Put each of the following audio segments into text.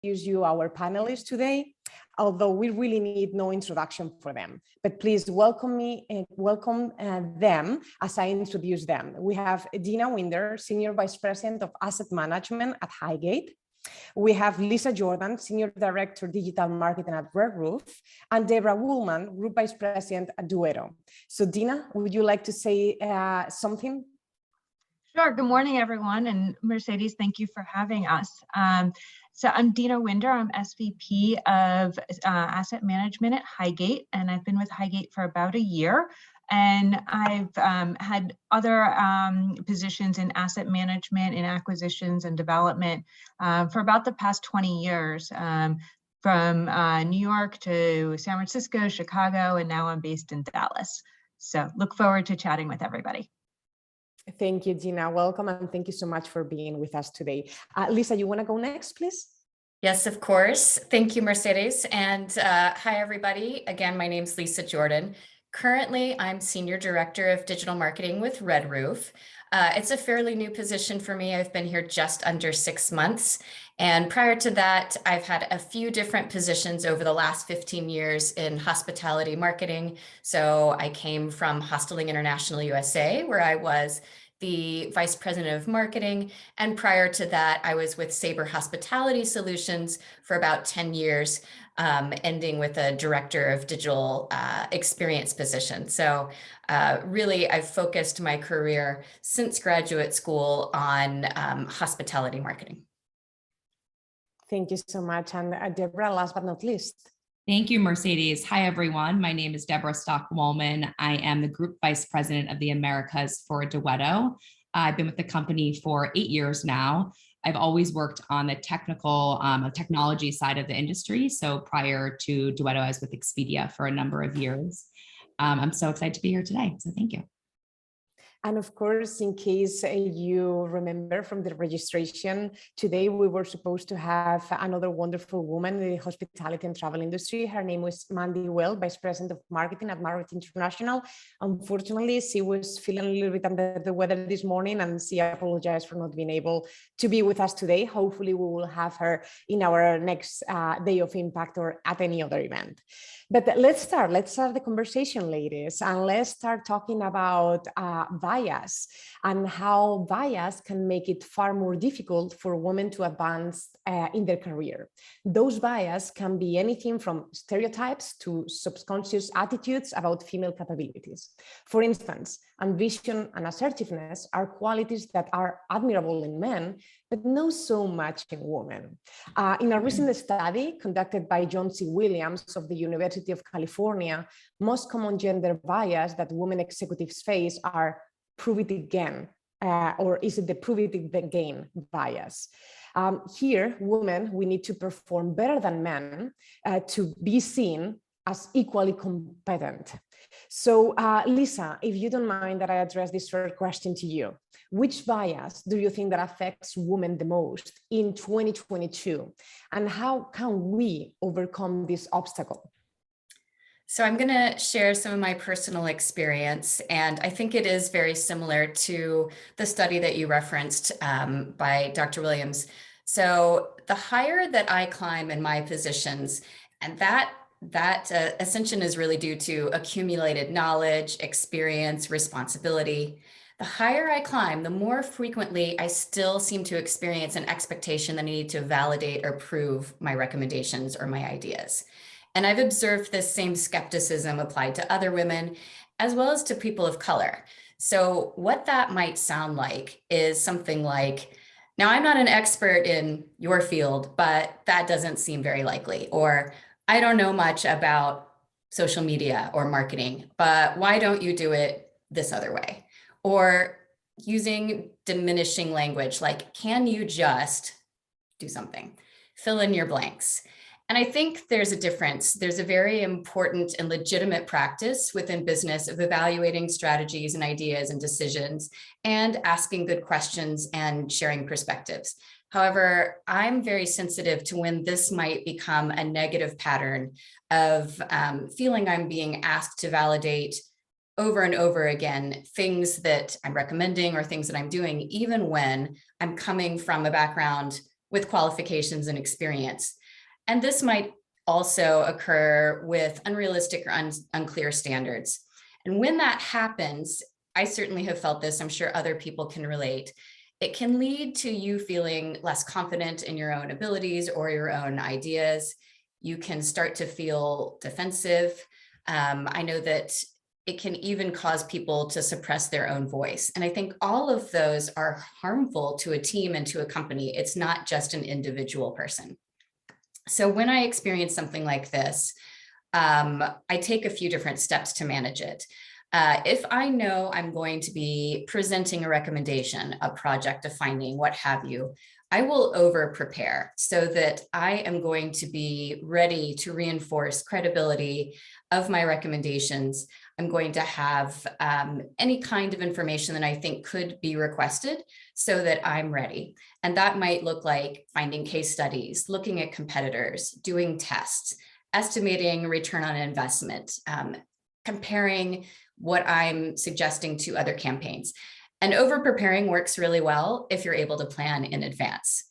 introduce you our panelists today, although we really need no introduction for them. But please welcome them as I introduce them. We have Dina Winder, Senior Vice President of Asset Management at Highgate. We have Lisa Jordan, Senior Director, Digital Marketing at Red Roof, and Deborah Woolman, Group Vice President at Duetto. So Dina, would you like to say something? Sure. Good morning, everyone. And Mercedes, thank you for having us. So I'm Dina Winder. I'm SVP of Asset Management at Highgate, and I've been with Highgate for about a year. And I've had other positions in asset management, in acquisitions and development for about the past 20 years, from New York to San Francisco, Chicago, and now I'm based in Dallas. So look forward to chatting with everybody. Thank you, Gina. Welcome, and thank you so much for being with us today. Lisa, you want to go next, please? Yes, of course. Thank you, Mercedes. And hi, everybody. Again, my name's Lisa Jordan. Currently, I'm Senior Director of Digital Marketing with Red Roof. It's a fairly new position for me. I've been here just under 6 months. And prior to that, I've had a few different positions over the last 15 years in hospitality marketing. So I came from Hosteling International USA, where I was the Vice President of Marketing. And prior to that, I was with Sabre Hospitality Solutions for about 10 years, ending with a Director of Digital Experience position. So really, I've focused my career since graduate school on hospitality marketing. Thank you so much. And Deborah, last but not least. Thank you, Mercedes. Hi, everyone. My name is Deborah Stock-Wollman. I am the Group Vice President of the Americas for Duetto. I've been with the company for 8 years now. I've always worked on the technology side of the industry. So prior to Duetto, I was with Expedia for a number of years. I'm so excited to be here today. So thank you. And of course, in case you remember from the registration, today we were supposed to have another wonderful woman in the hospitality and travel industry. Her name was Mandy Well, Vice President of Marketing at Marriott International. Unfortunately, she was feeling a little bit under the weather this morning, and she apologized for not being able to be with us today. Hopefully, we will have her in our next Day of Impact or at any other event. But let's start the conversation, ladies, and let's start talking about bias and how bias can make it far more difficult for women to advance in their career. Those bias can be anything from stereotypes to subconscious attitudes about female capabilities. For instance, ambition and assertiveness are qualities that are admirable in men, but not so much in women. In a recent study conducted by John C. Williams of the University of California, most common gender bias that women executives face are prove it again, or is it the prove it again bias? Here, women, we need to perform better than men to be seen as equally competent. So Lisa, if you don't mind that I address this first question to you, which bias do you think that affects women the most in 2022? And how can we overcome this obstacle? So I'm going to share some of my personal experience, and I think it is very similar to the study that you referenced by Dr. Williams. So the higher that I climb in my positions, and that ascension is really due to accumulated knowledge, experience, responsibility. The higher I climb, the more frequently I still seem to experience an expectation that I need to validate or prove my recommendations or my ideas. And I've observed this same skepticism applied to other women, as well as to people of color. So what that might sound like is something like, now I'm not an expert in your field, but that doesn't seem very likely. Or I don't know much about social media or marketing, but why don't you do it this other way? Or using diminishing language, like, can you just do something? Fill in your blanks. And I think there's a difference. There's a very important and legitimate practice within business of evaluating strategies and ideas and decisions and asking good questions and sharing perspectives. However, I'm very sensitive to when this might become a negative pattern of feeling I'm being asked to validate over and over again things that I'm recommending or things that I'm doing, even when I'm coming from a background with qualifications and experience. And this might also occur with unrealistic or unclear standards. And when that happens, I certainly have felt this, I'm sure other people can relate, it can lead to you feeling less confident in your own abilities or your own ideas. You can start to feel defensive. I know that it can even cause people to suppress their own voice. And I think all of those are harmful to a team and to a company. It's not just an individual person. So when I experience something like this, I take a few different steps to manage it. If I know I'm going to be presenting a recommendation, a project, a finding, what have you, I will over prepare so that I am going to be ready to reinforce credibility of my recommendations. I'm going to have any kind of information that I think could be requested so that I'm ready. And that might look like finding case studies, looking at competitors, doing tests, estimating return on investment, comparing what I'm suggesting to other campaigns. And over preparing works really well if you're able to plan in advance.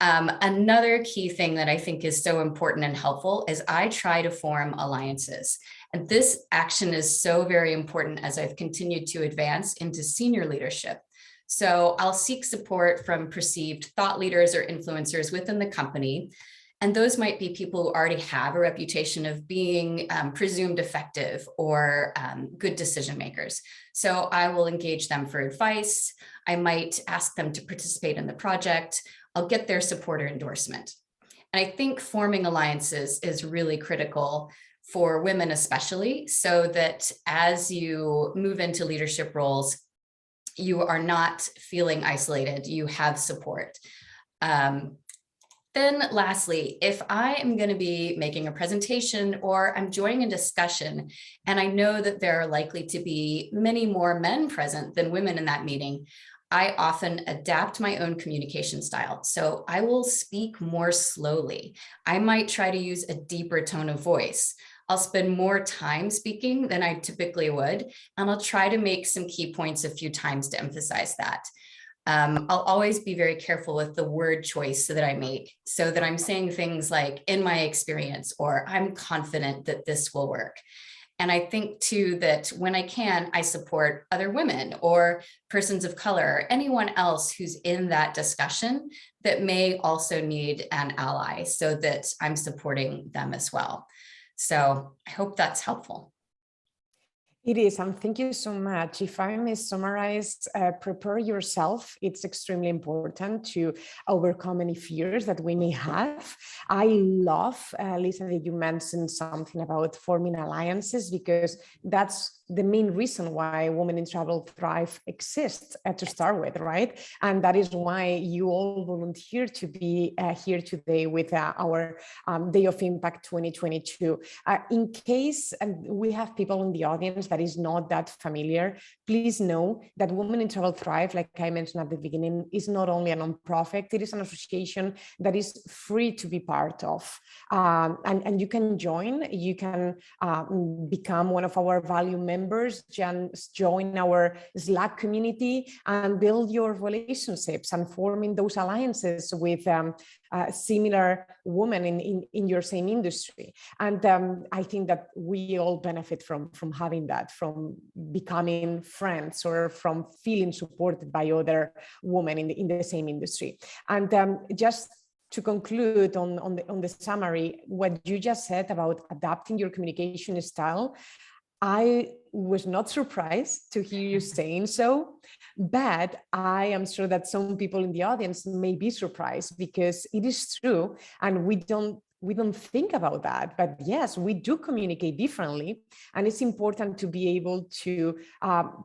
Another key thing that I think is so important and helpful is I try to form alliances. And this action is so very important as I've continued to advance into senior leadership. So I'll seek support from perceived thought leaders or influencers within the company. And those might be people who already have a reputation of being presumed effective or good decision makers. So I will engage them for advice. I might ask them to participate in the project. I'll get their support or endorsement. And I think forming alliances is really critical for women especially, so that as you move into leadership roles, you are not feeling isolated, you have support. Then lastly, if I am going to be making a presentation or I'm joining a discussion, and I know that there are likely to be many more men present than women in that meeting, I often adapt my own communication style. So I will speak more slowly. I might try to use a deeper tone of voice. I'll spend more time speaking than I typically would, and I'll try to make some key points a few times to emphasize that. I'll always be very careful with the word choice that I make, so that I'm saying things like, in my experience, or I'm confident that this will work. And I think too that when I can, I support other women or persons of color, anyone else who's in that discussion that may also need an ally, so that I'm supporting them as well. So I hope that's helpful. It is, and thank you so much. If I may summarize, prepare yourself. It's extremely important to overcome any fears that we may have. I love, Lisa, that you mentioned something about forming alliances, because that's the main reason why Women in Travel Thrive exists to start with, right? And that is why you all volunteer to be here today with our Day of Impact 2022. In case we have people in the audience that is not that familiar, please know that Women in Travel Thrive, like I mentioned at the beginning, is not only a nonprofit, it is an association that is free to be part of. And you can join, you can become one of our value members, join our Slack community and build your relationships and forming those alliances with similar women in your same industry. And I think that we all benefit from having that, from becoming friends or from feeling supported by other women in the same industry. And just to conclude on the summary, what you just said about adapting your communication style, I was not surprised to hear you saying so, but I am sure that some people in the audience may be surprised, because it is true, and we don't think about that. But yes, we do communicate differently, and it's important to be able to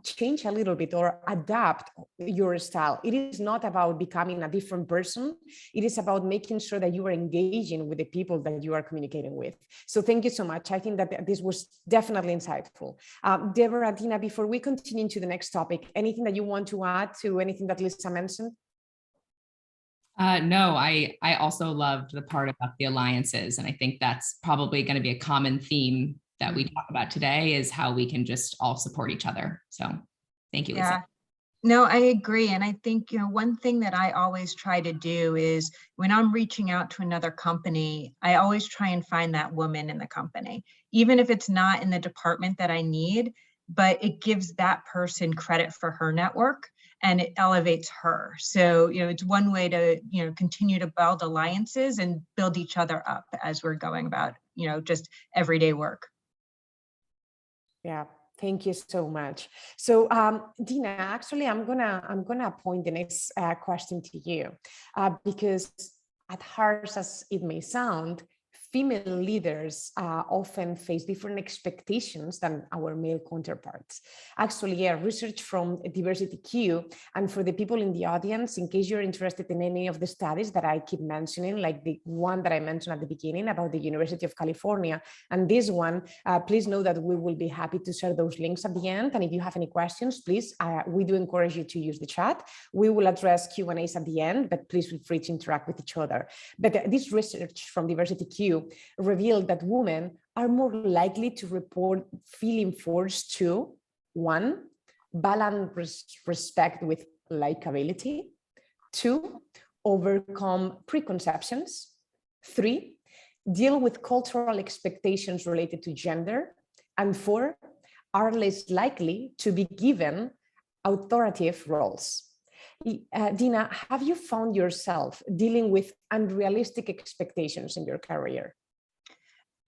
change a little bit or adapt your style. It is not about becoming a different person. It is about making sure that you are engaging with the people that you are communicating with. So thank you so much. I think that this was definitely insightful. Deborah, Dina, before we continue to the next topic, anything that you want to add to anything that Lisa mentioned? No, I also loved the part about the alliances. And I think that's probably going to be a common theme that we talk about today, is how we can just all support each other. So thank you, Lisa. No, I agree. And I think, one thing that I always try to do is when I'm reaching out to another company, I always try and find that woman in the company, even if it's not in the department that I need, but it gives that person credit for her network and it elevates her. So, it's one way to, continue to build alliances and build each other up as we're going about, just everyday work. Yeah. Thank you so much. So, Dina, actually, I'm gonna point the next question to you, because at harsh as it may sound, female leaders often face different expectations than our male counterparts. Actually, yeah, research from DiversityQ, and for the people in the audience, in case you're interested in any of the studies that I keep mentioning, like the one that I mentioned at the beginning about the University of California, and this one, please know that we will be happy to share those links at the end. And if you have any questions, please, we do encourage you to use the chat. We will address Q&As at the end, but please feel free to interact with each other. But this research from DiversityQ revealed that women are more likely to report feeling forced to, 1, balance respect with likability, 2, overcome preconceptions, 3, deal with cultural expectations related to gender, and 4, are less likely to be given authoritative roles. Dina, have you found yourself dealing with unrealistic expectations in your career?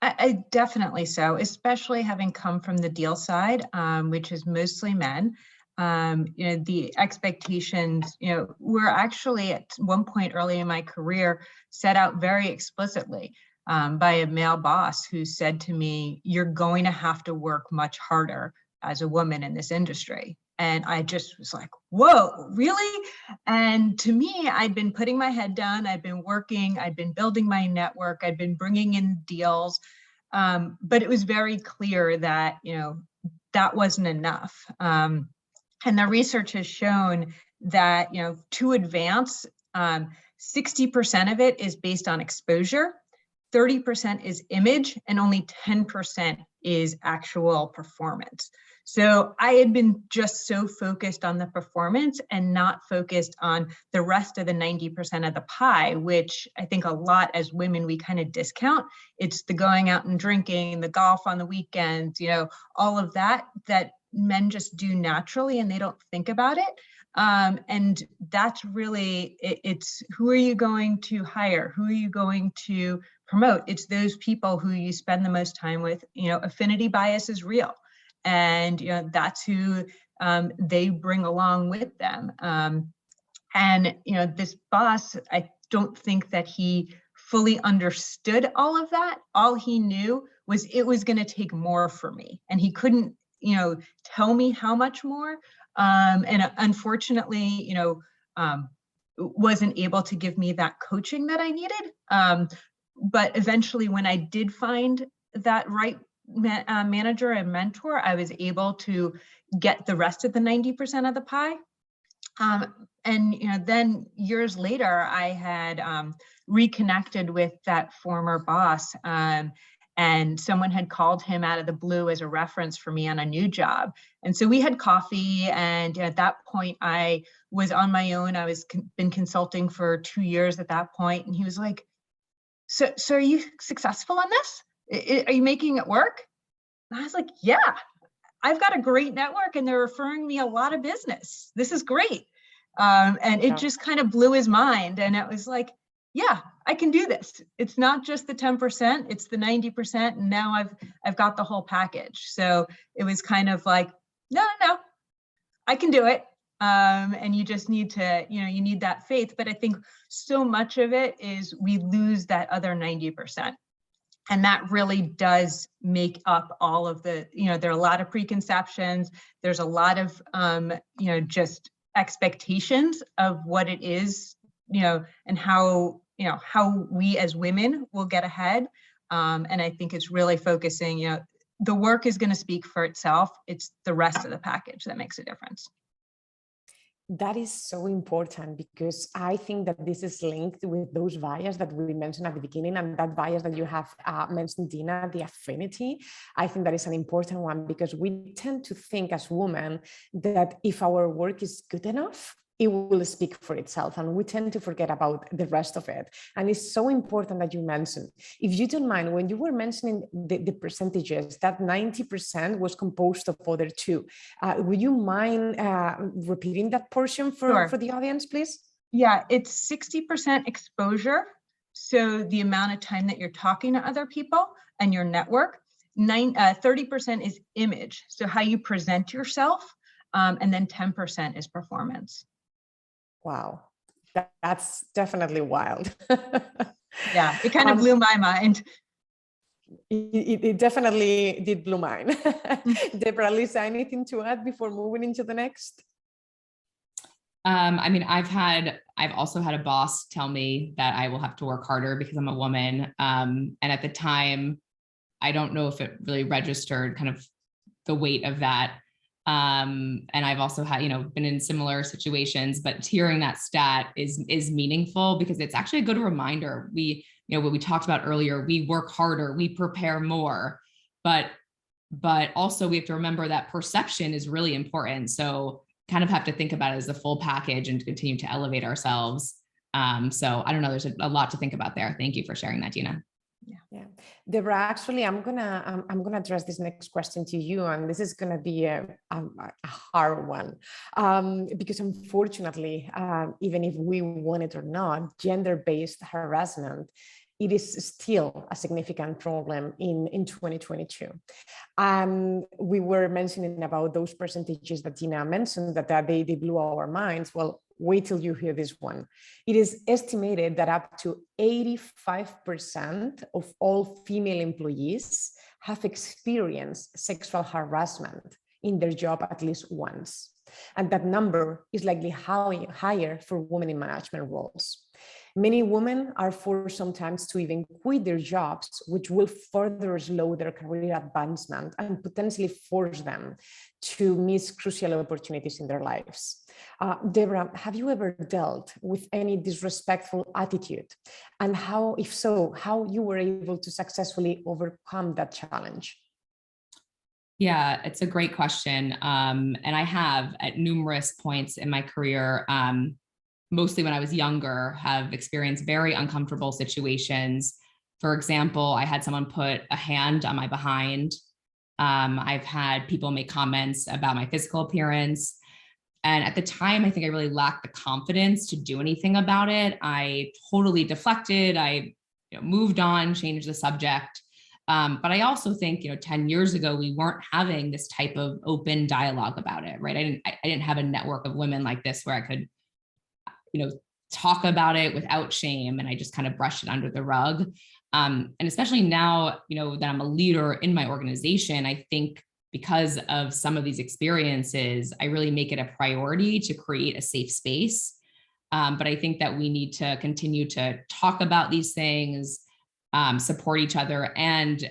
I definitely so, especially having come from the deal side, which is mostly men. The expectations, were actually at one point early in my career set out very explicitly by a male boss who said to me, "You're going to have to work much harder as a woman in this industry." And I just was like, whoa, really? And to me, I'd been putting my head down, I'd been working, I'd been building my network, I'd been bringing in deals, but it was very clear that, that wasn't enough. And the research has shown that, to advance, 60% of it is based on exposure, 30% is image, and only 10% is actual performance. So I had been just so focused on the performance and not focused on the rest of the 90% of the pie, which I think a lot as women, we kind of discount. It's the going out and drinking, the golf on the weekends, all of that men just do naturally and they don't think about it. And that's really, it's who are you going to hire? Who are you going to promote? It's those people who you spend the most time with. Affinity bias is real. And that's who they bring along with them. And this boss, I don't think that he fully understood all of that. All he knew was it was going to take more for me, and he couldn't tell me how much more. And unfortunately, wasn't able to give me that coaching that I needed. But eventually, when I did find that right manager and mentor, I was able to get the rest of the 90% of the pie. And then years later, I had reconnected with that former boss, and someone had called him out of the blue as a reference for me on a new job. And so we had coffee, and at that point I was on my own. I was been consulting for 2 years at that point, and he was like, so are you successful on this? Are you making it work? And I was like, yeah, I've got a great network and they're referring me a lot of business. This is great. And it just kind of blew his mind. And it was like, yeah, I can do this. It's not just the 10%, it's the 90%. And now I've got the whole package. So it was kind of like, no, I can do it. And you just need to, you need that faith. But I think so much of it is we lose that other 90%. And that really does make up all of the, there are a lot of preconceptions. There's a lot of, just expectations of what it is, and how we as women will get ahead. And I think it's really focusing, the work is going to speak for itself. It's the rest of the package that makes a difference. That is so important because I think that this is linked with those bias that we mentioned at the beginning, and that bias that you have mentioned, Dina, the affinity. I think that is an important one because we tend to think as women that if our work is good enough, it will speak for itself, and we tend to forget about the rest of it. And it's so important that you mentioned. If you don't mind, when you were mentioning the percentages, that 90% was composed of other two. Would you mind repeating that portion Sure. for the audience, please? Yeah, it's 60% exposure. So the amount of time that you're talking to other people and your network. 30% is image. So how you present yourself. And then 10% is performance. Wow, that's definitely wild. Yeah, it kind of blew my mind. It definitely did blow mine. Deborah, Lisa, anything to add before moving into the next? I mean, I've also had a boss tell me that I will have to work harder because I'm a woman. And at the time, I don't know if it really registered kind of the weight of that. And I've also had, been in similar situations, but hearing that stat is meaningful because it's actually a good reminder. What we talked about earlier, we work harder, we prepare more, but also we have to remember that perception is really important. So kind of have to think about it as a full package and continue to elevate ourselves. So I don't know, there's a lot to think about there. Thank you for sharing that, Dina. Yeah, Deborah, actually, I'm gonna address this next question to you, and this is gonna be a hard one, because unfortunately, even if we want it or not, gender-based harassment, it is still a significant problem in 2022. We were mentioning about those percentages that Dina mentioned that they blew our minds. Well, wait till you hear this one. It is estimated that up to 85% of all female employees have experienced sexual harassment in their job at least once. And that number is likely higher for women in management roles. Many women are forced sometimes to even quit their jobs, which will further slow their career advancement and potentially force them to miss crucial opportunities in their lives. Deborah, have you ever dealt with any disrespectful attitude? And how, if so, how you were able to successfully overcome that challenge? Yeah, it's a great question. And I have at numerous points in my career, mostly when I was younger, have experienced very uncomfortable situations. For example, I had someone put a hand on my behind. I've had people make comments about my physical appearance. And at the time, I think I really lacked the confidence to do anything about it. I totally deflected. I moved on, changed the subject. But I also think, 10 years ago, we weren't having this type of open dialogue about it, right? I didn't have a network of women like this where I could talk about it without shame, and I just kind of brushed it under the rug. And especially now, that I'm a leader in my organization, I think because of some of these experiences, I really make it a priority to create a safe space. But I think that we need to continue to talk about these things, support each other, and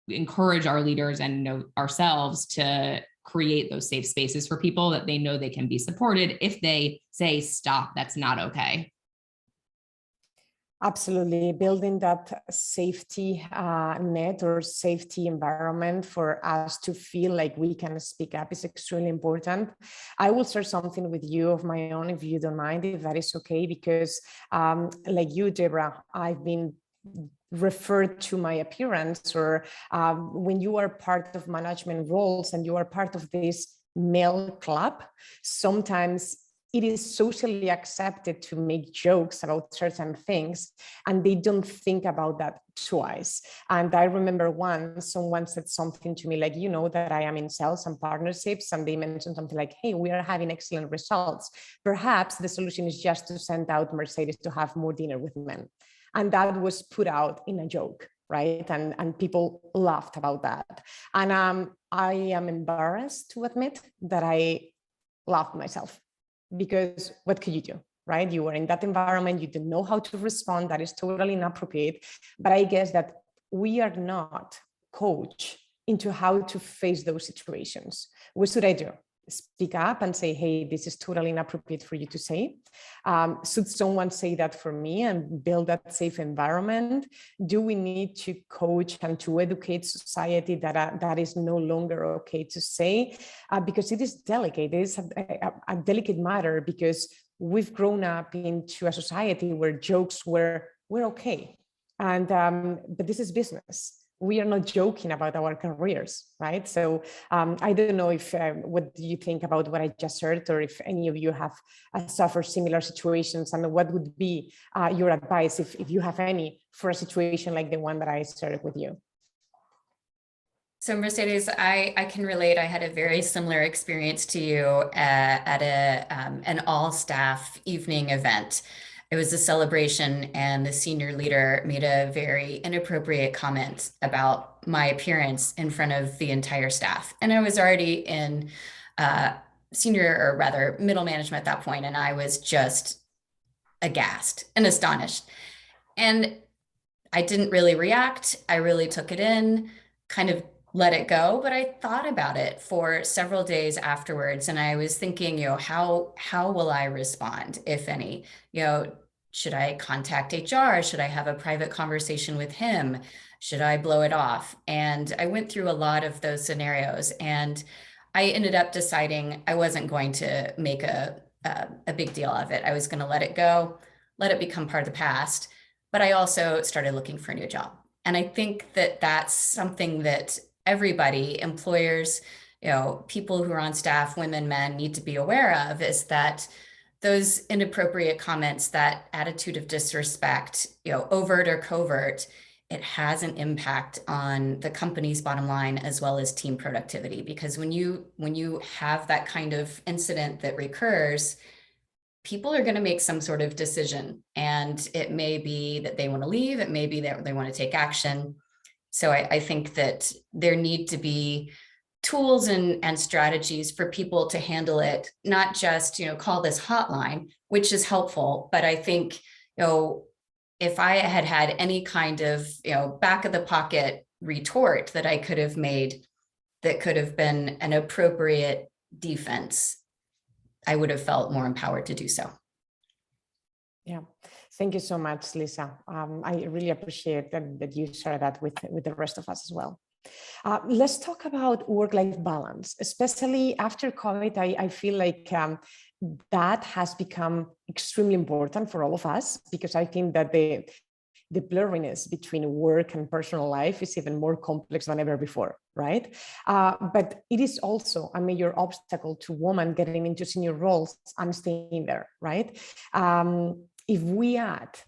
encourage our leaders and ourselves to create those safe spaces for people that they know they can be supported if they say, stop, that's not okay. Absolutely. Building that safety net or safety environment for us to feel like we can speak up is extremely important. I will share something with you of my own, if you don't mind, if that is okay, because like you, Deborah, I've been referred to my appearance, or when you are part of management roles and you are part of this male club, sometimes it is socially accepted to make jokes about certain things, and they don't think about that twice. And I remember once someone said something to me like, that I am in sales and partnerships, and they mentioned something like, hey, we are having excellent results. Perhaps the solution is just to send out Mercedes to have more dinner with men. And that was put out in a joke, right? And people laughed about that. And I am embarrassed to admit that I laughed myself, because what could you do, right? You were in that environment, you didn't know how to respond, that is totally inappropriate. But I guess that we are not coached into how to face those situations. What should I do? speak up and say, hey, this is totally inappropriate for you to say? Should someone say that for me and build that safe environment? Do we need to coach and to educate society that that is no longer okay to say? Because it is delicate. It is a delicate matter, because we've grown up into a society where jokes were okay. And but this is business. We are not joking about our careers, right? So I don't know if what do you think about what I just heard, or if any of you have suffered similar situations, and what would be your advice, if you have any, for a situation like the one that I shared with you? So Mercedes, I can relate. I had a very similar experience to you at an all-staff evening event. It was a celebration, and the senior leader made a very inappropriate comment about my appearance in front of the entire staff. And I was already in senior, or rather middle management at that point, and I was just aghast and astonished. And I didn't really react. I really took it in, kind of let it go, but I thought about it for several days afterwards. And I was thinking, how will I respond, if any? Should I contact HR? Should I have a private conversation with him? Should I blow it off? And I went through a lot of those scenarios, and I ended up deciding I wasn't going to make a big deal of it. I was going to let it go, let it become part of the past. But I also started looking for a new job. And I think that that's something that everybody, employers, people who are on staff, women, men, need to be aware of, is that those inappropriate comments, that attitude of disrespect, overt or covert, it has an impact on the company's bottom line as well as team productivity. Because when you have that kind of incident that recurs, people are going to make some sort of decision, and it may be that they want to leave. It may be that they want to take action. So I think that there need to be tools and strategies for people to handle it, not just, call this hotline, which is helpful. But I think, if I had had any kind of, back of the pocket retort that I could have made that could have been an appropriate defense, I would have felt more empowered to do so. Yeah, thank you so much, Lisa. I really appreciate that you shared that with the rest of us as well. Let's talk about work-life balance, especially after COVID. I feel like that has become extremely important for all of us, because I think that the blurriness between work and personal life is even more complex than ever before, right? But it is also a major obstacle to women getting into senior roles and staying there, right? If we add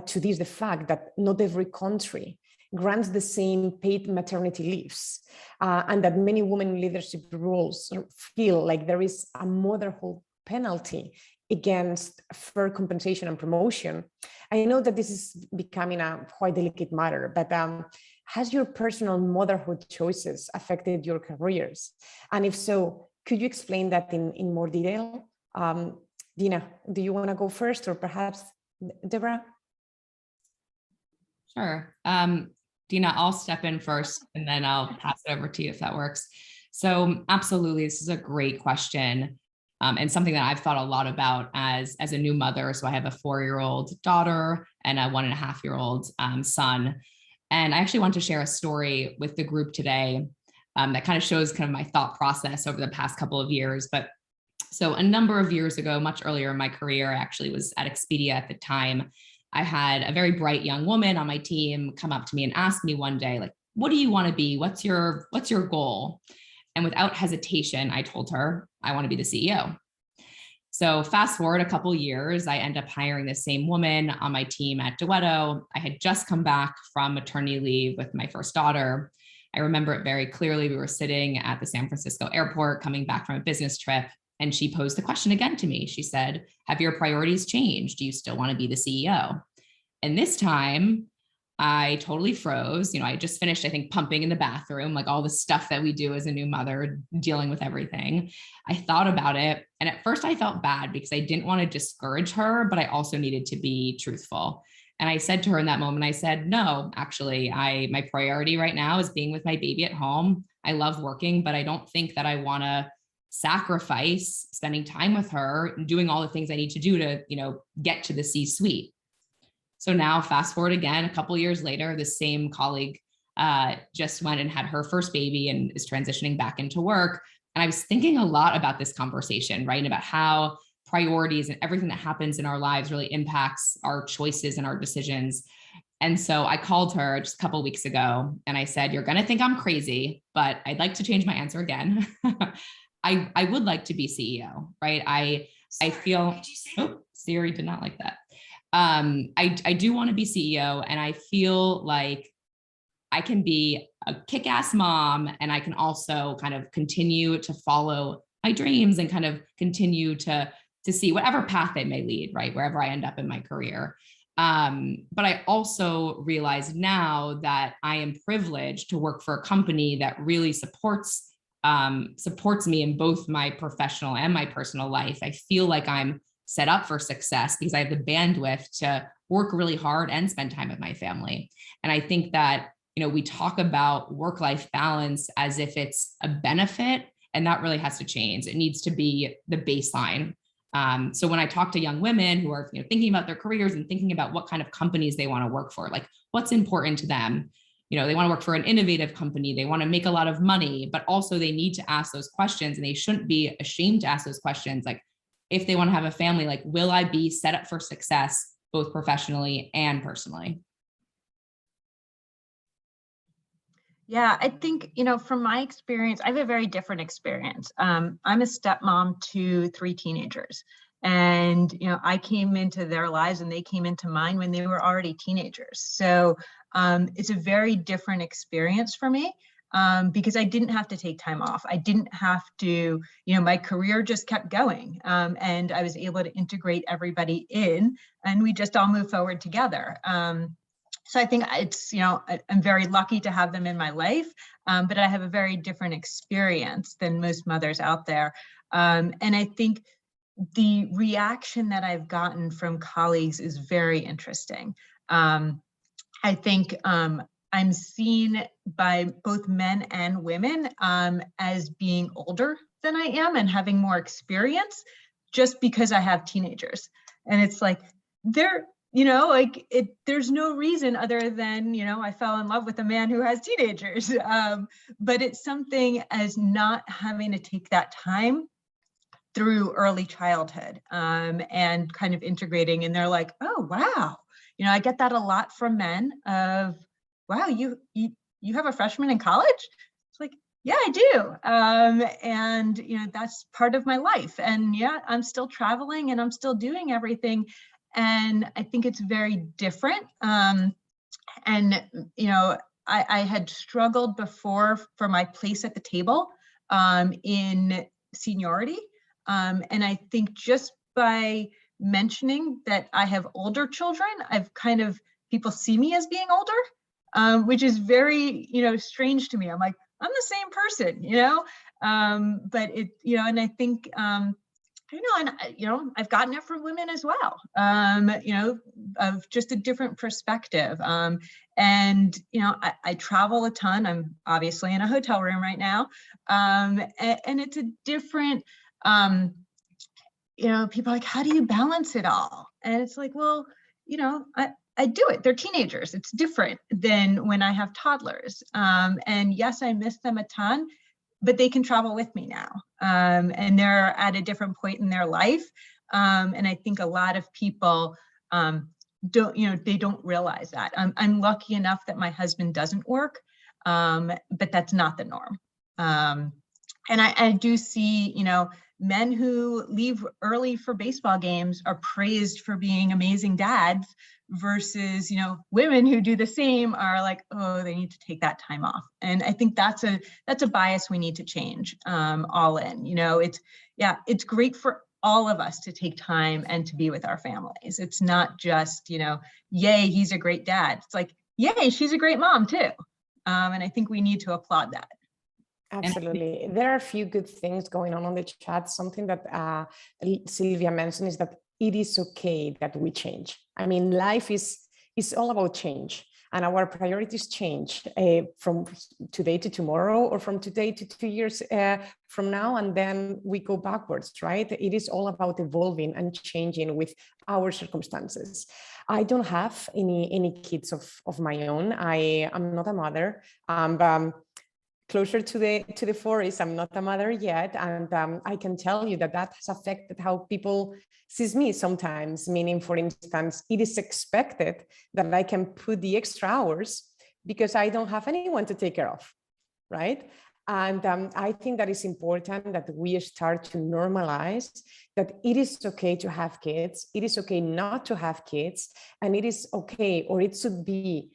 to this the fact that not every country grants the same paid maternity leaves, and that many women in leadership roles feel like there is a motherhood penalty against fair compensation and promotion. I know that this is becoming a quite delicate matter, but has your personal motherhood choices affected your careers? And if so, could you explain that in more detail? Dina, do you want to go first, or perhaps Deborah? Sure. Dina, I'll step in first, and then I'll pass it over to you if that works. So absolutely, this is a great question. And something that I've thought a lot about as a new mother. So I have a 4-year-old daughter and a 1.5-year-old son. And I actually want to share a story with the group today that kind of shows kind of my thought process over the past couple of years. But so a number of years ago, much earlier in my career, I actually was at Expedia at the time. I had a very bright young woman on my team come up to me and ask me one day, like, what do you want to be? What's your goal? And without hesitation, I told her, I want to be the CEO. So fast forward a couple of years, I end up hiring the same woman on my team at Duetto. I had just come back from maternity leave with my first daughter. I remember it very clearly. We were sitting at the San Francisco airport coming back from a business trip, and she posed the question again to me. She said, have your priorities changed? Do you still want to be the CEO? And this time, I totally froze. I just finished, I think, pumping in the bathroom, like all the stuff that we do as a new mother, dealing with everything. I thought about it. And at first I felt bad because I didn't want to discourage her, but I also needed to be truthful. And I said to her in that moment, I said, no, actually, my priority right now is being with my baby at home. I love working, but I don't think that I want to sacrifice spending time with her and doing all the things I need to do to, get to the C-suite. So now fast forward again, a couple of years later, the same colleague just went and had her first baby and is transitioning back into work. And I was thinking a lot about this conversation, right? About how priorities and everything that happens in our lives really impacts our choices and our decisions. And so I called her just a couple of weeks ago and I said, you're going to think I'm crazy, but I'd like to change my answer again. I would like to be CEO, right? I feel, Siri did not like that. I do want to be CEO, and I feel like I can be a kick-ass mom, and I can also kind of continue to follow my dreams and kind of continue to see whatever path they may lead, right? Wherever I end up in my career. But I also realize now that I am privileged to work for a company that really supports me in both my professional and my personal life. I feel like I'm set up for success because I have the bandwidth to work really hard and spend time with my family. And I think that, we talk about work-life balance as if it's a benefit, and that really has to change. It needs to be the baseline. So when I talk to young women who are thinking about their careers and thinking about what kind of companies they want to work for, like what's important to them, they want to work for an innovative company, they want to make a lot of money, but also they need to ask those questions, and they shouldn't be ashamed to ask those questions. Like if they want to have a family, like, will I be set up for success, both professionally and personally? Yeah, I think, from my experience, I have a very different experience. I'm a stepmom to 3 teenagers. And, I came into their lives and they came into mine when they were already teenagers. So it's a very different experience for me because I didn't have to take time off. I didn't have to, my career just kept going and I was able to integrate everybody in, and we just all moved forward together. So I think it's, I'm very lucky to have them in my life, but I have a very different experience than most mothers out there. And I think the reaction that I've gotten from colleagues is very interesting. I think I'm seen by both men and women as being older than I am and having more experience just because I have teenagers. And it's like, there's no reason other than, I fell in love with a man who has teenagers. But it's something as not having to take that time through early childhood and kind of integrating. And they're like, oh, wow. I get that a lot from men of, wow, you have a freshman in college? It's like, yeah, I do. And, that's part of my life. And yeah, I'm still traveling and I'm still doing everything. And I think it's very different. I had struggled before for my place at the table in seniority. And I think just by mentioning that I have older children, people see me as being older, which is very, strange to me. I'm like, I'm the same person, but it, and I think, I've gotten it from women as well, of just a different perspective. I travel a ton. I'm obviously in a hotel room right now. And it's a different, people are like, how do you balance it all? And it's like, well, I do it. They're teenagers. It's different than when I have toddlers. And yes, I miss them a ton, but they can travel with me now. And they're at a different point in their life. And I think a lot of people they don't realize that. I'm lucky enough that my husband doesn't work, but that's not the norm. And I do see, men who leave early for baseball games are praised for being amazing dads versus, women who do the same are like, oh, they need to take that time off. And I think that's a bias we need to change all in. It's great for all of us to take time and to be with our families. It's not just, yay, he's a great dad. It's like, yay, she's a great mom too. And I think we need to applaud that. Absolutely. There are a few good things going on the chat. Something that Sylvia mentioned is that it is okay that we change. I mean, life is all about change. and our priorities change from today to tomorrow, or from today to 2 years from now, and then we go backwards, right? It is all about evolving and changing with our circumstances. I don't have any kids of my own. I am not a mother. Closer to the forest. I'm not a mother yet, and I can tell you that has affected how people sees me sometimes. Meaning, for instance, it is expected that I can put the extra hours because I don't have anyone to take care of, right? And I think that it's important that we start to normalize that it is okay to have kids. It is okay not to have kids, and it is okay, or it should be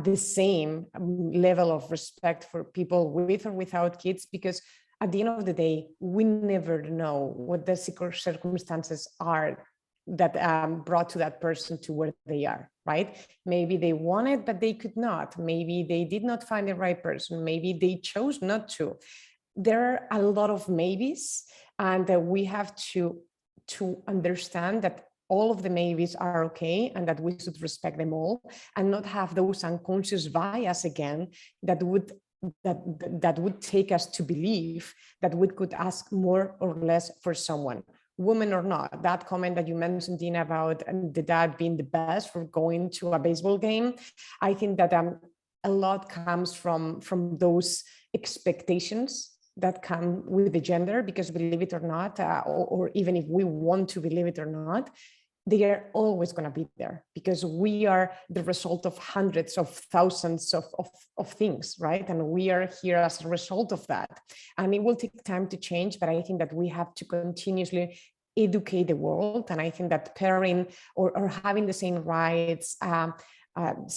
the same level of respect for people with or without kids, because at the end of the day, we never know what the circumstances are that brought to that person to where they are, right? Maybe they wanted, but they could not. Maybe they did not find the right person. Maybe they chose not to. There are a lot of maybes, and we have to understand that all of the maybes are okay, and that we should respect them all, and not have those unconscious bias again that would take us to believe that we could ask more or less for someone, woman or not. That comment that you mentioned, Dina, about the dad being the best for going to a baseball game, I think that a lot comes from those expectations that come with the gender, because believe it or not, or even if we want to believe it or not, they are always going to be there, because we are the result of hundreds of thousands of things, right? And we are here as a result of that. And it will take time to change, but I think that we have to continuously educate the world. And I think that pairing or having the same rights,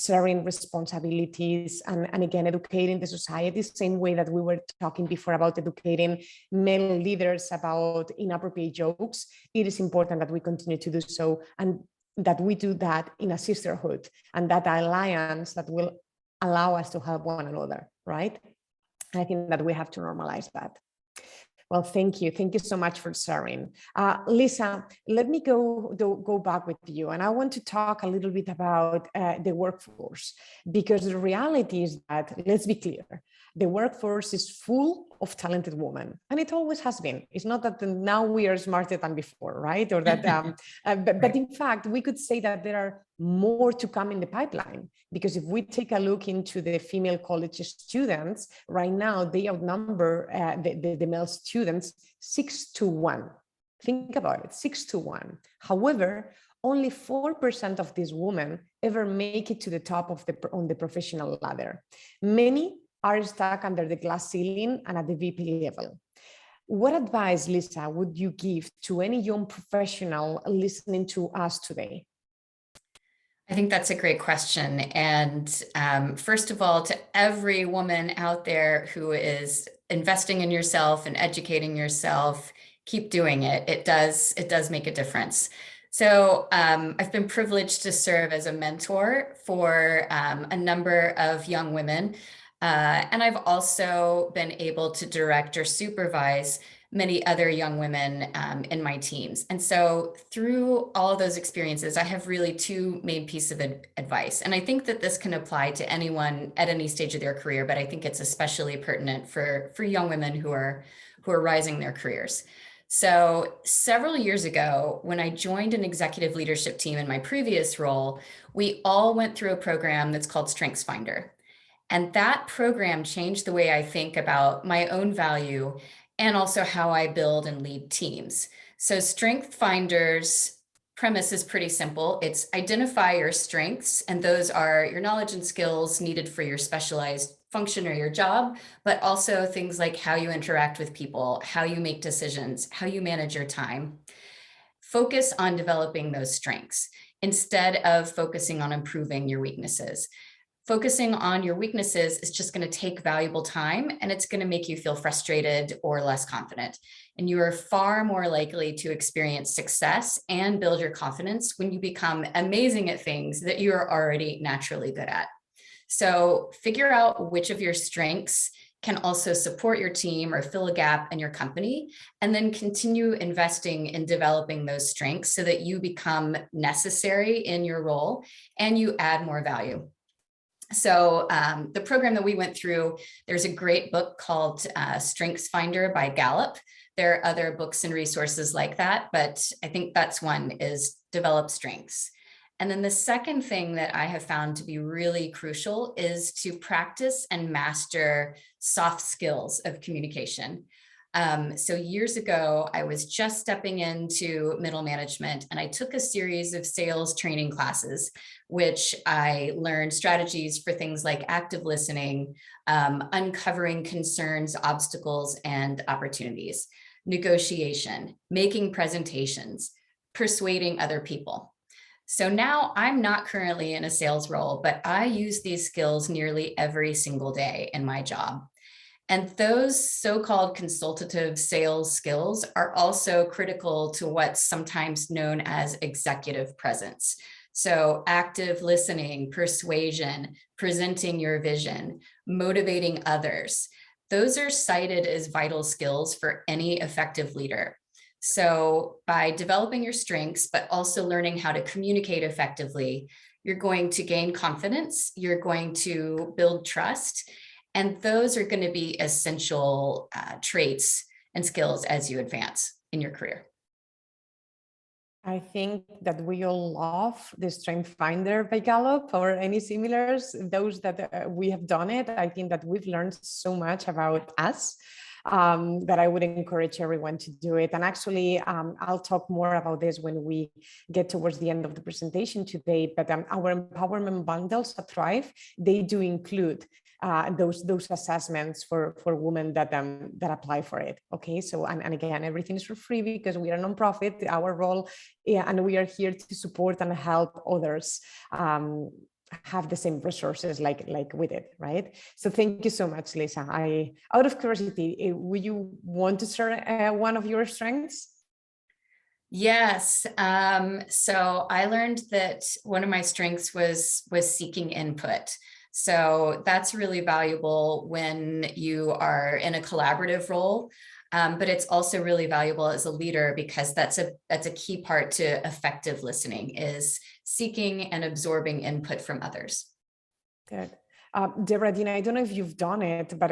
sharing responsibilities, and again, educating the society, same way that we were talking before about educating male leaders about inappropriate jokes. It is important that we continue to do so, and that we do that in a sisterhood, and that alliance that will allow us to help one another, right? I think that we have to normalize that. Well, thank you. Thank you so much for sharing. Lisa, let me go back with you. And I want to talk a little bit about the workforce, because the reality is that, let's be clear, the workforce is full of talented women, and it always has been. It's not that now we are smarter than before, right? Or that, but in fact, we could say that there are more to come in the pipeline, because if we take a look into the female college students right now, they outnumber the male students 6-1. Think about it, 6-1. However, only 4% of these women ever make it to the top of on the professional ladder. Many are stuck under the glass ceiling and at the VP level. What advice, Lisa, would you give to any young professional listening to us today? I think that's a great question. And first of all, to every woman out there who is investing in yourself and educating yourself, keep doing it. It does make a difference. So I've been privileged to serve as a mentor for a number of young women. And I've also been able to direct or supervise many other young women in my teams. And so through all of those experiences, I have really two main pieces of advice. And I think that this can apply to anyone at any stage of their career, but I think it's especially pertinent for young women who are rising their careers. So several years ago, when I joined an executive leadership team in my previous role, we all went through a program that's called StrengthsFinder. And that program changed the way I think about my own value and also how I build and lead teams. So StrengthsFinder's premise is pretty simple. It's identify your strengths, and those are your knowledge and skills needed for your specialized function or your job, but also things like how you interact with people, how you make decisions, how you manage your time. Focus on developing those strengths instead of focusing on improving your weaknesses. Focusing on your weaknesses is just going to take valuable time, and it's going to make you feel frustrated or less confident. And you are far more likely to experience success and build your confidence when you become amazing at things that you are already naturally good at. So figure out which of your strengths can also support your team or fill a gap in your company, and then continue investing in developing those strengths so that you become necessary in your role and you add more value. So the program that we went through, there's a great book called Strengths Finder by Gallup. There are other books and resources like that, but I think that's one, is develop strengths. And then the second thing that I have found to be really crucial is to practice and master soft skills of communication. So years ago, I was just stepping into middle management, and I took a series of sales training classes, which I learned strategies for things like active listening, uncovering concerns, obstacles, and opportunities, negotiation, making presentations, persuading other people. So now I'm not currently in a sales role, but I use these skills nearly every single day in my job. And those so-called consultative sales skills are also critical to what's sometimes known as executive presence. So active listening, persuasion, presenting your vision, motivating others. Those are cited as vital skills for any effective leader. So by developing your strengths, but also learning how to communicate effectively, you're going to gain confidence, you're going to build trust, and those are going to be essential traits and skills as you advance in your career. I think that we all love the Strength Finder by Gallup or any similars, those that we have done it. I think that we've learned so much about us that I would encourage everyone to do it. And actually, I'll talk more about this when we get towards the end of the presentation today, but our empowerment bundles at Thrive, they do include those assessments for women that apply for it. Okay, so and again, everything is for free because we are a nonprofit. Our role, and we are here to support and help others have the same resources like with it, right? So thank you so much, Lisa. Out of curiosity, would you want to share one of your strengths? Yes. So I learned that one of my strengths was seeking input. So that's really valuable when you are in a collaborative role, but it's also really valuable as a leader because that's a key part to effective listening, is seeking and absorbing input from others. Good. Deborah, Dina, I don't know if you've done it, but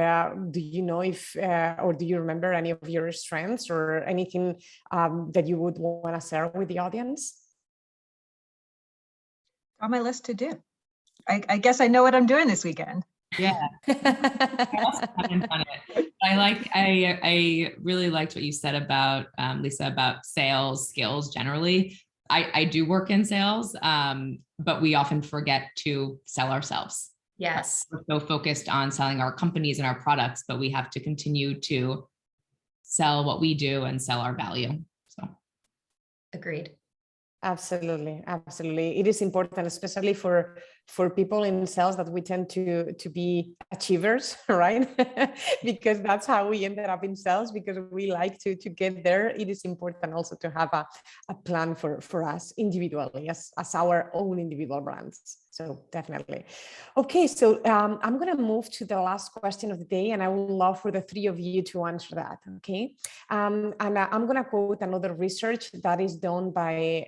do you know if, or do you remember any of your strengths or anything that you would want to share with the audience? On my list to do. I guess I know what I'm doing this weekend. Yeah. I also haven't done it. I really liked what you said about Lisa, about sales skills generally. I do work in sales, but we often forget to sell ourselves. Yes. We're so focused on selling our companies and our products, but we have to continue to sell what we do and sell our value. So Agreed. Absolutely, absolutely. It is important, especially for people in sales, that we tend to be achievers, right? Because that's how we ended up in sales, because we like to get there. It is important also to have a plan for us individually as our own individual brands. So definitely. Okay, so I'm going to move to the last question of the day, and I would love for the three of you to answer that. Okay, and I'm going to quote another research that is done by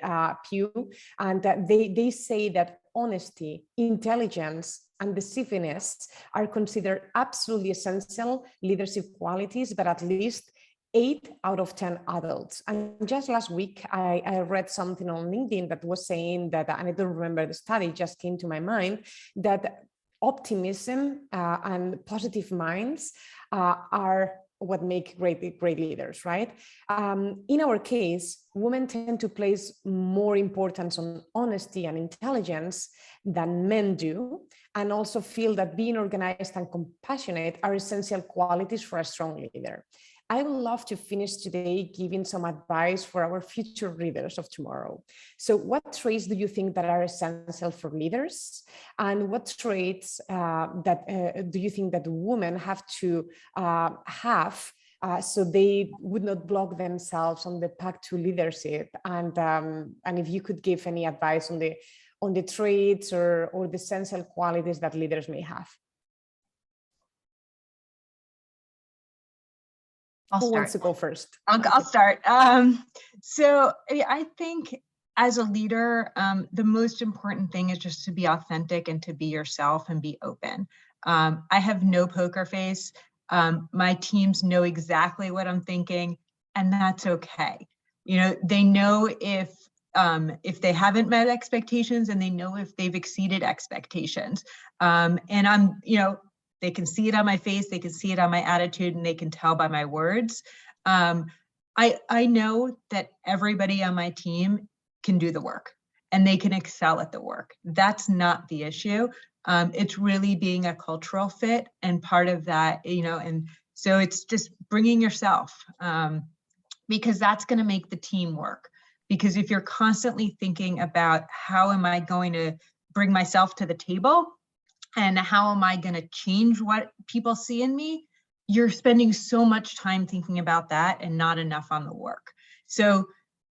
Pew, and they say that honesty, intelligence, and decisiveness are considered absolutely essential leadership qualities, but at least 8 out of 10 adults. And just last week, I read something on LinkedIn that was saying that, and I don't remember the study, just came to my mind, that optimism and positive minds are what make great leaders, right? In our case, women tend to place more importance on honesty and intelligence than men do, and also feel that being organized and compassionate are essential qualities for a strong leader. I would love to finish today giving some advice for our future leaders of tomorrow. So what traits do you think that are essential for leaders? And what traits do you think that women have to have so they would not block themselves on the path to leadership? And if you could give any advice on the traits or the essential qualities that leaders may have. Who wants to go first? I'll start. So I think as a leader, the most important thing is just to be authentic and to be yourself and be open. I have no poker face. My teams know exactly what I'm thinking, and that's okay. You know, they know if they haven't met expectations, and they know if they've exceeded expectations. And I'm, you know, they can see it on my face, they can see it on my attitude, and they can tell by my words. I know that everybody on my team can do the work and they can excel at the work. That's not the issue. It's really being a cultural fit, and part of that, you know, and so it's just bringing yourself, because that's going to make the team work. Because if you're constantly thinking about how am I going to bring myself to the table and how am I going to change what people see in me, you're spending so much time thinking about that and not enough on the work. So,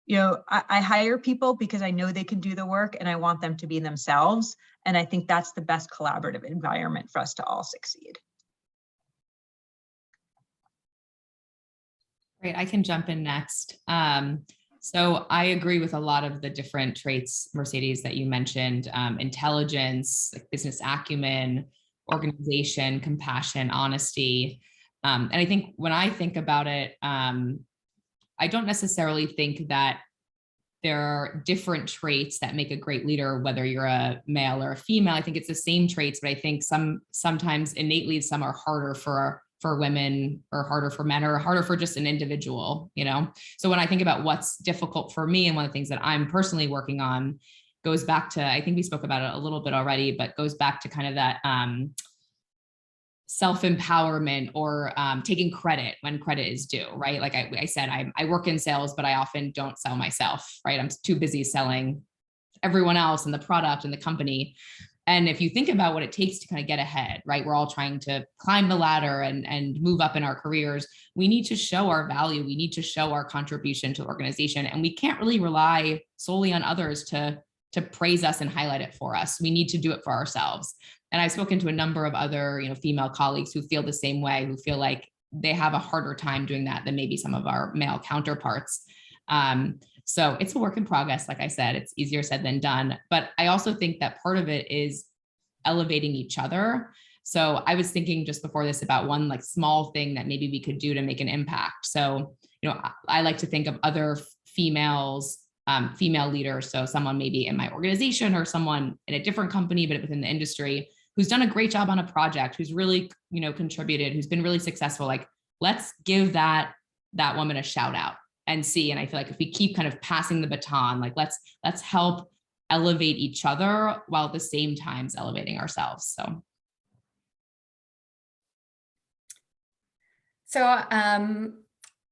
you know, I hire people because I know they can do the work and I want them to be themselves. And I think that's the best collaborative environment for us to all succeed. Great, I can jump in next. So I agree with a lot of the different traits, Mercedes, that you mentioned: intelligence, like business acumen, organization, compassion, honesty. And I think when I think about it, I don't necessarily think that there are different traits that make a great leader, whether you're a male or a female. I think it's the same traits, but I think sometimes innately some are harder for women, or harder for men, or harder for just an individual, you know? So when I think about what's difficult for me, and one of the things that I'm personally working on goes back to, I think we spoke about it a little bit already, but goes back to kind of that self-empowerment, or taking credit when credit is due, right? Like I said, I work in sales, but I often don't sell myself, right? I'm too busy selling everyone else and the product and the company. And if you think about what it takes to kind of get ahead, right? We're all trying to climb the ladder and move up in our careers. We need to show our value. We need to show our contribution to the organization. And we can't really rely solely on others to praise us and highlight it for us. We need to do it for ourselves. And I've spoken to a number of other, you know, female colleagues who feel the same way, who feel like they have a harder time doing that than maybe some of our male counterparts. So it's a work in progress. Like I said, it's easier said than done. But I also think that part of it is elevating each other. So I was thinking just before this about one like small thing that maybe we could do to make an impact. So, you know, I like to think of other females, female leaders. So someone maybe in my organization or someone in a different company, but within the industry, who's done a great job on a project, who's really, you know, contributed, who's been really successful. Like, let's give that woman a shout out and see. And I feel like if we keep kind of passing the baton, like let's help elevate each other while at the same time elevating ourselves. So I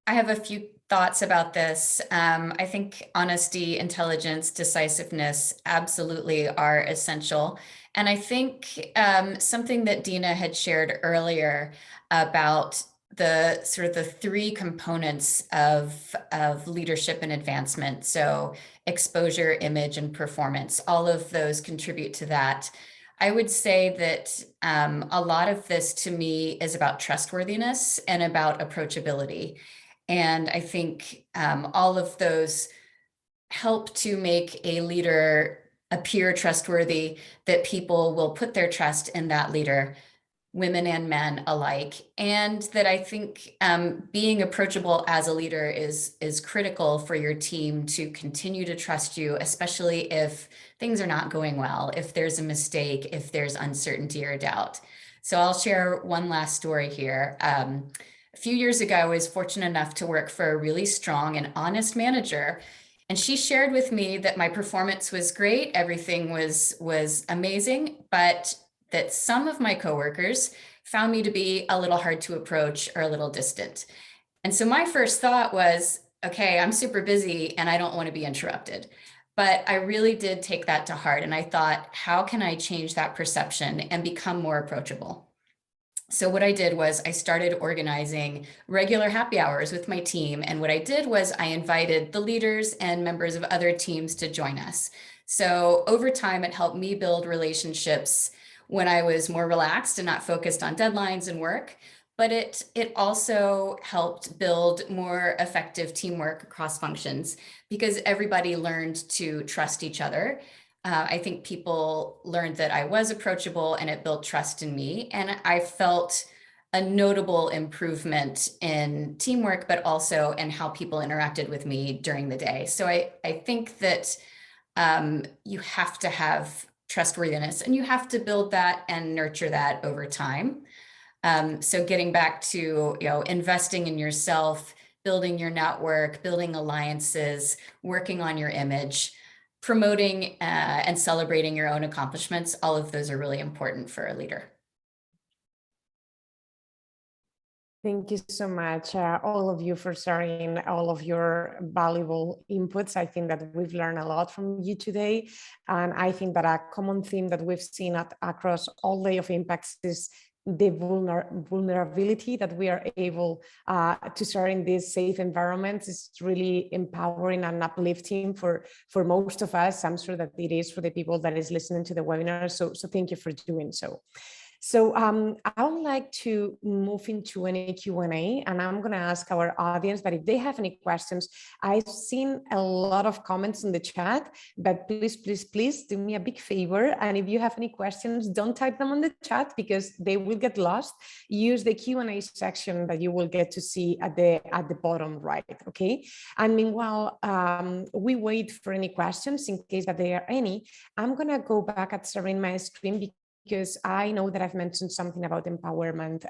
have a few thoughts about this. I think honesty, intelligence, decisiveness absolutely are essential. And I think something that Dina had shared earlier about the sort of the three components of leadership and advancement. So exposure, image, and performance, all of those contribute to that. I would say that a lot of this to me is about trustworthiness and about approachability. And I think all of those help to make a leader appear trustworthy, that people will put their trust in that leader, women and men alike. And that I think being approachable as a leader is critical for your team to continue to trust you, especially if things are not going well, if there's a mistake, if there's uncertainty or doubt. So I'll share one last story here. A few years ago, I was fortunate enough to work for a really strong and honest manager. And she shared with me that my performance was great, everything was amazing, but that some of my coworkers found me to be a little hard to approach or a little distant. And so my first thought was, okay, I'm super busy and I don't want to be interrupted. But I really did take that to heart. And I thought, how can I change that perception and become more approachable? So what I did was I started organizing regular happy hours with my team. And what I did was I invited the leaders and members of other teams to join us. So over time, it helped me build relationships when I was more relaxed and not focused on deadlines and work. but it also helped build more effective teamwork across functions because everybody learned to trust each other. I think people learned that I was approachable, and it built trust in me. And I felt a notable improvement in teamwork, but also in how people interacted with me during the day. So I think that you have to have trustworthiness, and you have to build that and nurture that over time. So getting back to, investing in yourself, building your network, building alliances, working on your image, promoting and celebrating your own accomplishments, all of those are really important for a leader. Thank you so much, all of you, for sharing all of your valuable inputs. I think that we've learned a lot from you today. And I think that a common theme that we've seen across all Day of Impacts is the vulnerability that we are able to share in these safe environments. Is really empowering and uplifting for most of us. I'm sure that it is for the people that is listening to the webinar. So thank you for doing so. So I would like to move into any Q&A, and I'm going to ask our audience that if they have any questions. I've seen a lot of comments in the chat, but please do me a big favor. And if you have any questions, don't type them on the chat because they will get lost. Use the Q&A section that you will get to see at the bottom right, okay? And meanwhile, we wait for any questions in case that there are any. I'm going to go back at sharing my screen because I know that I've mentioned something about empowerment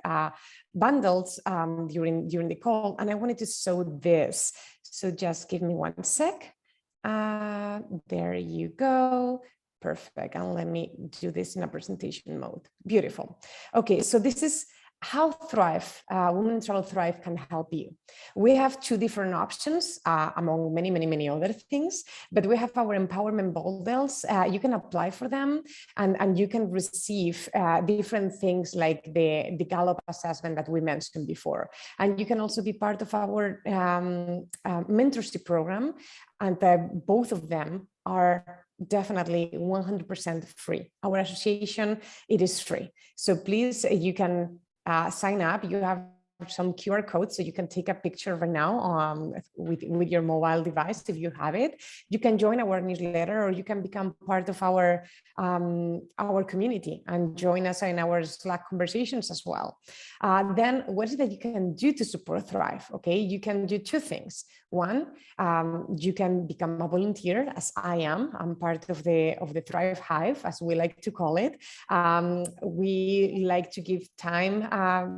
bundles during the call, and I wanted to show this. So just give me one sec. There you go. Perfect. And let me do this in a presentation mode. Beautiful. Okay, so this is how Thrive, Women in Travel Thrive can help you. We have two different options among many other things, but we have our empowerment bundles. You can apply for them and you can receive different things like the Gallup assessment that we mentioned before. And you can also be part of our mentorship program. And both of them are definitely 100% free. Our association, it is free. So please, you can sign up. You have some QR codes, so you can take a picture right now with your mobile device if you have it. You can join our newsletter, or you can become part of our community and join us in our Slack conversations as well. Then what is it that you can do to support Thrive? Okay, you can do two things. One, you can become a volunteer, as I am. I'm part of the Thrive Hive, as we like to call it. We like to give time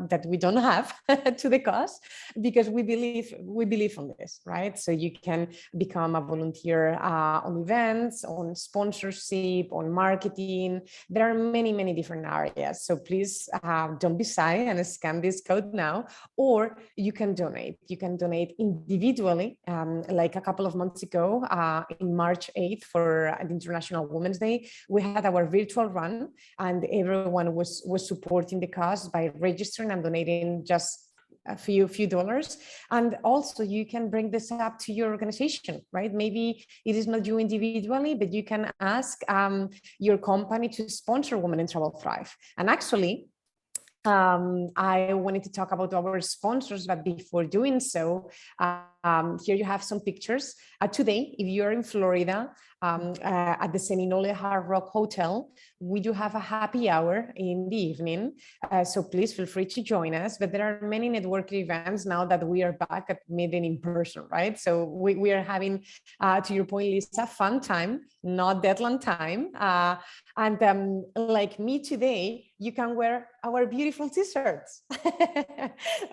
that we don't have to the cause, because we believe on this, right? So you can become a volunteer on events, on sponsorship, on marketing. There are many different areas. So please don't be shy and scan this code now, or you can donate. You can donate individually. Like a couple of months ago, in March 8th for the International Women's Day, we had our virtual run, and everyone was supporting the cause by registering and donating just a few dollars. And also you can bring this up to your organization, right? Maybe it is not you individually, but you can ask your company to sponsor Women in Travel Thrive. And actually, I wanted to talk about our sponsors, but before doing so, here you have some pictures. Today, if you're in Florida, at the Seminole Hard Rock Hotel, we do have a happy hour in the evening. So please feel free to join us. But there are many networking events now that we are back at meeting in person, right? So we are having, to your point, Lisa, fun time, not deadline time. And like me today, you can wear our beautiful t-shirts.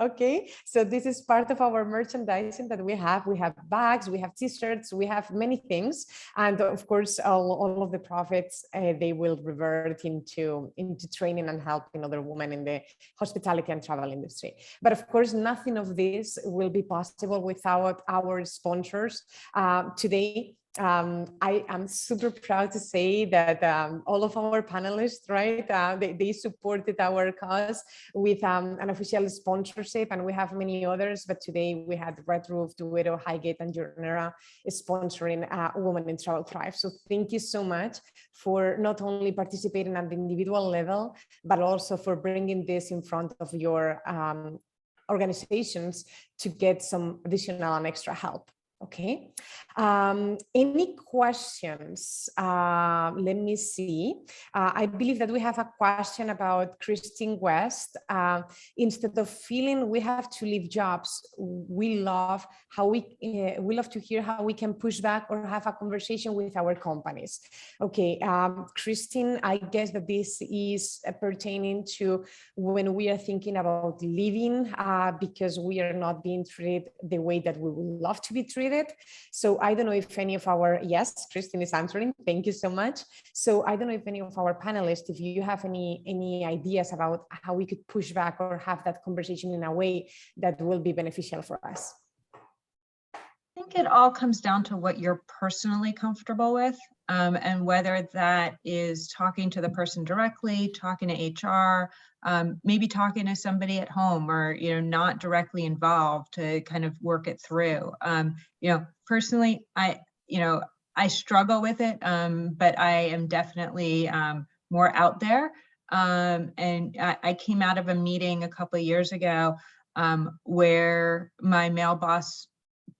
Okay, so this is part of our merchandising that we have. We have bags, we have t-shirts, we have many things. And of course, all of the profits, they will revert into training and helping other women in the hospitality and travel industry. But of course, nothing of this will be possible without our sponsors. Today, I am super proud to say that all of our panelists, right, they supported our cause with an official sponsorship, and we have many others, but today we had Red Roof, Duetto, Highgate, and Jornera sponsoring Women in Travel Thrive. So thank you so much for not only participating at the individual level, but also for bringing this in front of your organizations to get some additional and extra help. Okay. Any questions? Let me see. I believe that we have a question about Christine West. Instead of feeling we have to leave jobs, we love to hear how we can push back or have a conversation with our companies. Okay, Christine, I guess that this is pertaining to when we are thinking about leaving because we are not being treated the way that we would love to be treated. So I don't know if any of our, yes, Christine is answering, thank you so much. So I don't know if any of our panelists, if you have any ideas about how we could push back or have that conversation in a way that will be beneficial for us. I think it all comes down to what you're personally comfortable with, and whether that is talking to the person directly, talking to HR, maybe talking to somebody at home, or not directly involved to kind of work it through. Personally, I struggle with it, but I am definitely more out there. And I came out of a meeting a couple of years ago where my male boss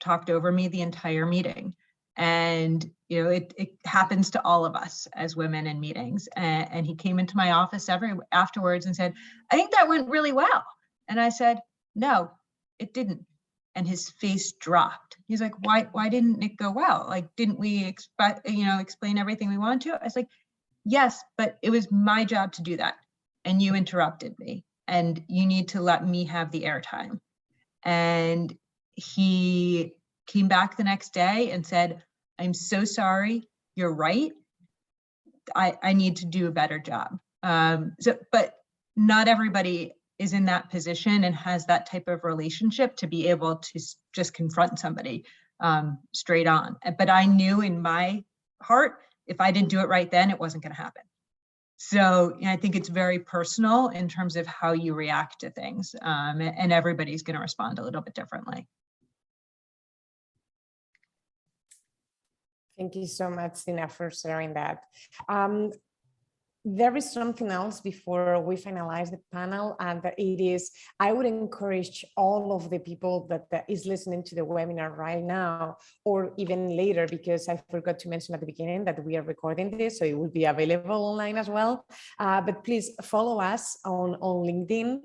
talked over me the entire meeting. And it happens to all of us as women in meetings. And he came into my office afterwards and said, "I think that went really well." And I said, "No, it didn't." And his face dropped. He's like, why didn't it go well? Like, didn't we explain everything we wanted to? I was like, yes, but it was my job to do that. And you interrupted me, and you need to let me have the airtime. And he came back the next day and said, "I'm so sorry. You're right. I need to do a better job." But not everybody is in that position and has that type of relationship to be able to just confront somebody straight on. But I knew in my heart, if I didn't do it right then, it wasn't going to happen. So I think it's very personal in terms of how you react to things, and everybody's going to respond a little bit differently. Thank you so much, Tina, for sharing that. There is something else before we finalize the panel, and it is, I would encourage all of the people that is listening to the webinar right now, or even later, because I forgot to mention at the beginning that we are recording this, so it will be available online as well. But please follow us on LinkedIn.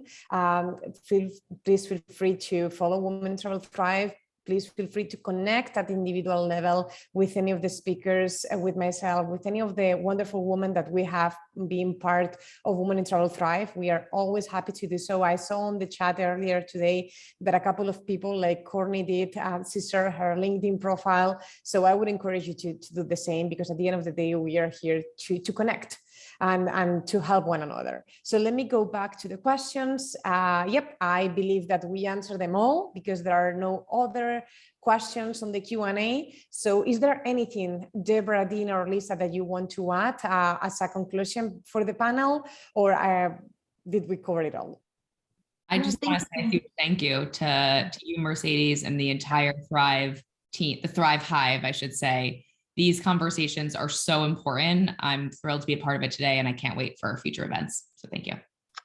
Please feel free to follow Women in Travel Thrive. Please feel free to connect at the individual level with any of the speakers, with myself, with any of the wonderful women that we have been part of Women in Travel Thrive. We are always happy to do so. I saw on the chat earlier today that a couple of people like Courtney did, she shared her LinkedIn profile. So I would encourage you to do the same, because at the end of the day, we are here to connect and to help one another. So let me go back to the questions. Yep, I believe that we answered them all, because there are no other questions on the Q&A. So is there anything, Deborah, Dina, or Lisa, that you want to add as a conclusion for the panel, or did we cover it all? I just want to say a huge thank you to you, Mercedes, and the entire Thrive team, the Thrive Hive, I should say. These conversations are so important. I'm thrilled to be a part of it today, and I can't wait for future events. So thank you.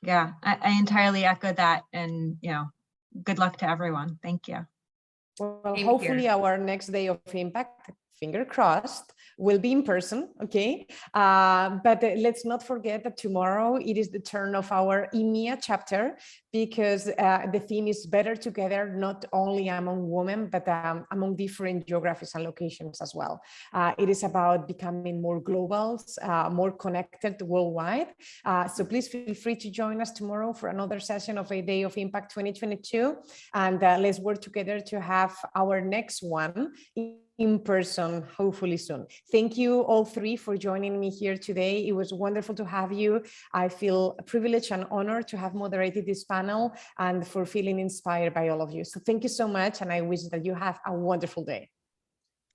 Yeah, I entirely echo that. And, good luck to everyone. Thank you. Well, hopefully our next day of impact, finger crossed, will be in person, okay? But let's not forget that tomorrow it is the turn of our EMEA chapter, because the theme is better together, not only among women, but among different geographies and locations as well. It is about becoming more global, more connected worldwide. So please feel free to join us tomorrow for another session of A Day of Impact 2022. And let's work together to have our next one in person, hopefully soon. Thank you all three for joining me here today. It was wonderful to have you. I feel privileged and honored to have moderated this panel, and for feeling inspired by all of you. So thank you so much, and I wish that you have a wonderful day.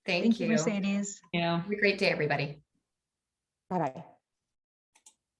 Thank you, you. Mercedes. Yeah. Have a great day, everybody. Bye-bye.